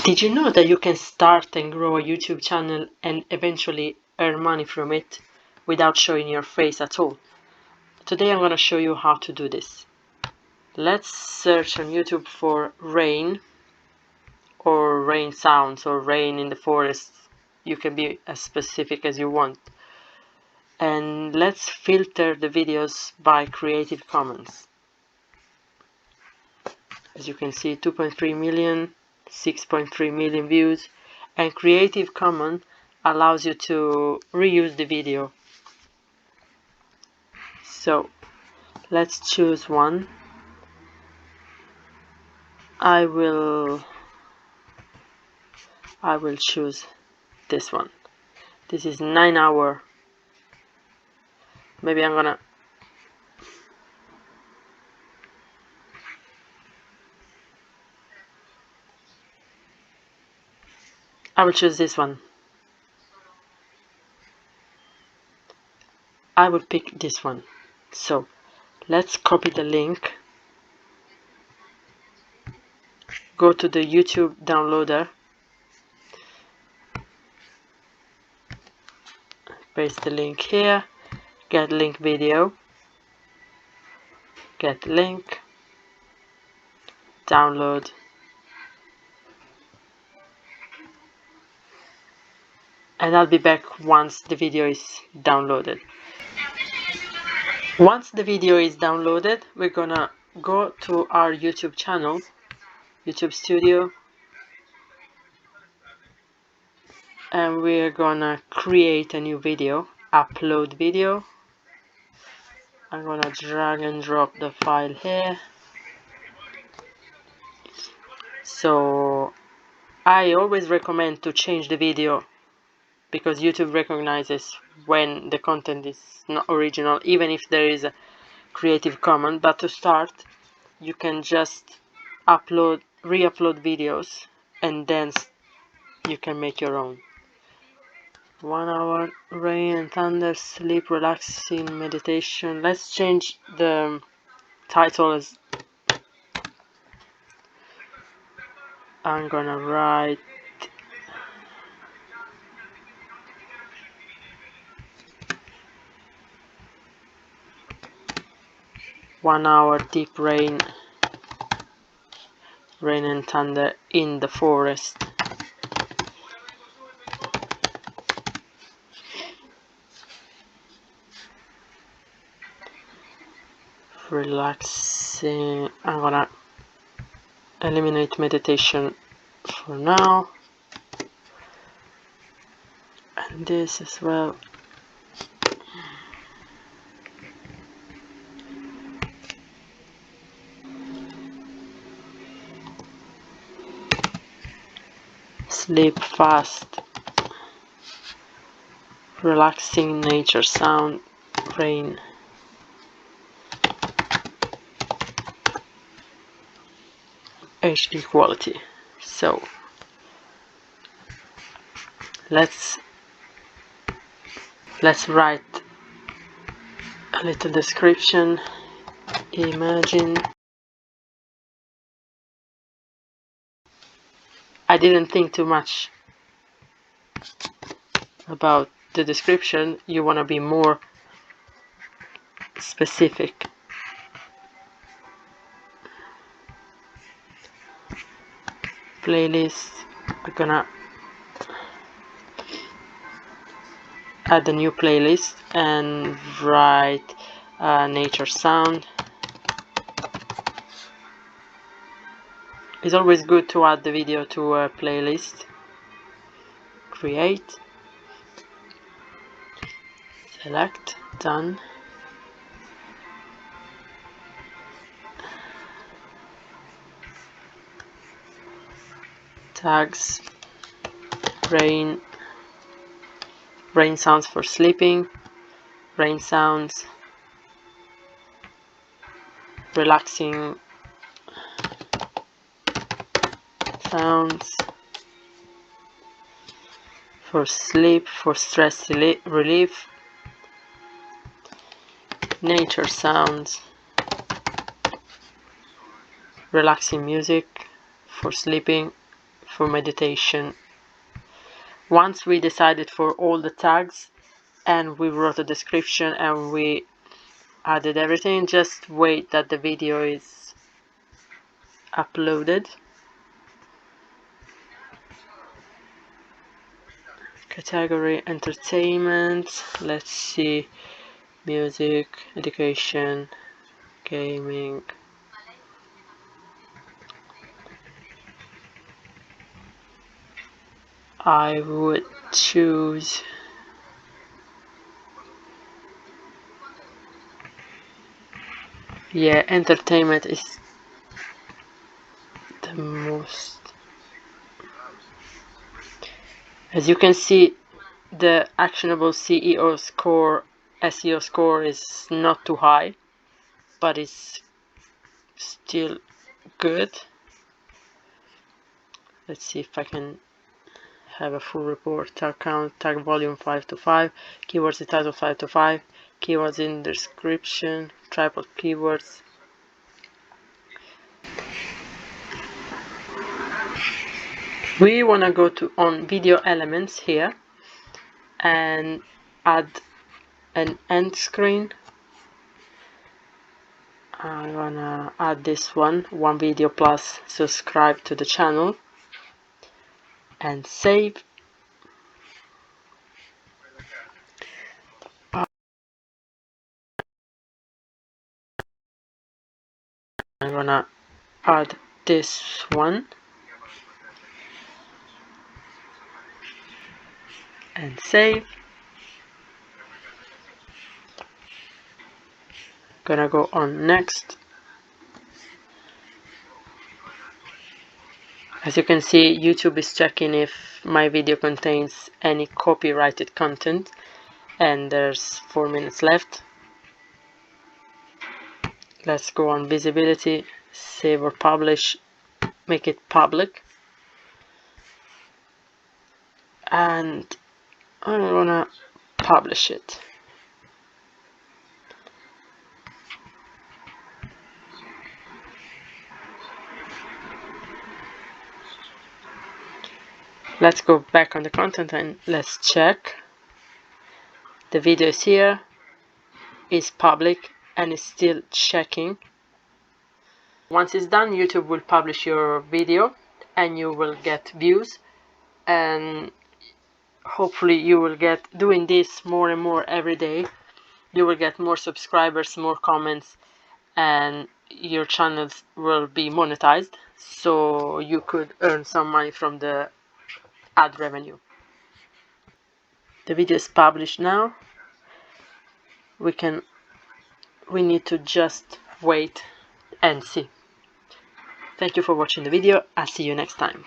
Did you know that you can start and grow a YouTube channel and eventually earn money from it without showing your face at all? Today I'm going to show you how to do this. Let's search on YouTube for rain or rain sounds or rain in the forest. You can be as specific as you want. And let's filter the videos by Creative Commons. As you can see, 2.3 million, 6.3 million views, and Creative Commons allows you to reuse the video. So let's choose one. I will choose this one. This is 9 hour. Maybe I will choose this one. I will pick this one. So let's copy the link, go to the YouTube downloader, paste the link here, get link video, get link, download, and I'll be back once the video is downloaded. Once the video is downloaded, we're gonna go to our YouTube channel, YouTube Studio, and we're gonna create a new video, upload video. I'm gonna drag and drop the file here. So I always recommend to change the video because YouTube recognizes when the content is not original, even if there is a Creative Commons. But to start, you can just re-upload videos, and then you can make your own. 1 hour, rain and thunder, sleep, relaxing, meditation. Let's change the title as I'm gonna write "1 hour deep rain and thunder in the forest." Relaxing. I'm gonna eliminate meditation for now, and this as well. Sleep fast, relaxing nature sound, rain. HD quality. So let's write a little description. Imagine. I didn't think too much about the description. You want to be more specific. Playlist. We're gonna add a new playlist and write nature sound. It's always good to add the video to a playlist. Create, select, done. Tags, rain sounds for sleeping, rain sounds, relaxing sounds for sleep, for stress relief, nature sounds, relaxing music for sleeping, for meditation. Once we decided for all the tags and we wrote a description and we added everything, just wait that the video is uploaded. Category entertainment, let's see, music, education, gaming. I would choose entertainment is the most. As you can see, the actionable SEO score is not too high, but it's still good. Let's see if I can have a full report. Tag count, tag volume 5 to 5, keywords in title 5 to 5, keywords in description, tripod keywords. We want to go to on video elements here and add an end screen. I wanna add this one video plus subscribe to the channel and save. I'm gonna add this one and save. Gonna go on next. As you can see, YouTube is checking if my video contains any copyrighted content, and there's 4 minutes left. Let's go on visibility, save or publish, make it public, and I'm gonna publish it. Let's go back on the content and let's check. The video is here, is public, and is still checking. Once it's done, YouTube will publish your video and you will get views, and hopefully you will get, doing this more and more every day, you will get more subscribers, more comments, and your channels will be monetized, so you could earn some money from the ad revenue. The video is published now. We need to just wait and see. Thank you for watching the video. I'll see you next time.